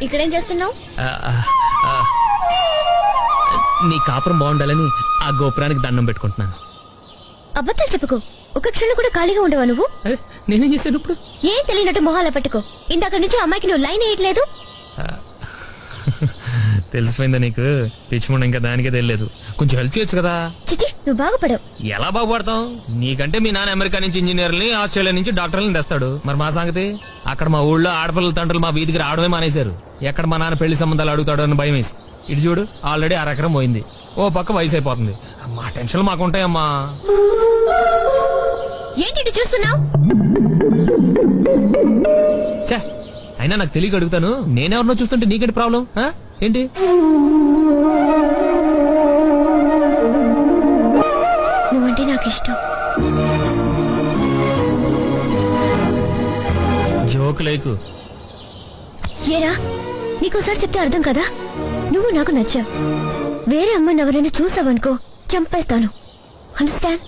ఇక్కడేం చేస్తున్నావు? నీ కాపురం బాగుండాలని ఆ గోపురానికి దండం పెట్టుకుంటున్నాను. అబద్ధాలు చెప్పుకో. ఒక క్షణం కూడా ఖాళీగా ఉండవా నువ్వు? నేనేం చేశాను ఇప్పుడు? ఏం తెలియనట్టు మొహాల పెట్టుకో. ఇందాక నుంచి అమ్మాయికి నువ్వు లైన్ వేయట్లేదు. తెలిసిపోయిందా నీకు? పిచ్చిముండ ఇంకా దానికే తెలియలేదు. కొంచెం హెల్ప్ చేయొచ్చు కదా. చిచి, నువ్వు బాగుపడవు. ఎలా బాగుపడతాం? నీకంటే మీ నాన్న అమెరికా నుంచి ఇంజనీర్ని, ఆస్ట్రేలియా నుంచి డాక్టర్లని తెస్తాడు. మరి మా సంగతి? అక్కడ మా ఊళ్ళో ఆడపిల్లల తండ్రులు మా వీధికి రావడమే మానేశారు. ఎక్కడ మా నాన్న పెళ్లి సంబంధాలు అడుగుతాడో అని భయం వేసి. ఇటు చూడు, ఆల్రెడీ అరెకరం పోయింది. ఓ పక్క వయసు అయిపోతుంది. మా టెన్షన్లు మాకుంటాయమ్మా. ఏంటి చూస్తున్నావు? చే, అయినా నాకు తెలియక అడుగుతాను. నేనెవరినో చూస్తుంటే నీకేంటి ప్రాబ్లం? ఏంటి? నువ్వంటే నాకు ఇష్టం. జోక్ లేకు. ఏరా, నీకోసారి చెప్తే అర్థం కదా. నువ్వు నాకు నచ్చావు. వేరే అమ్మాయిని ఎవరైనా చూసావనుకో, చంపేస్తాను. అండర్స్టాండ్?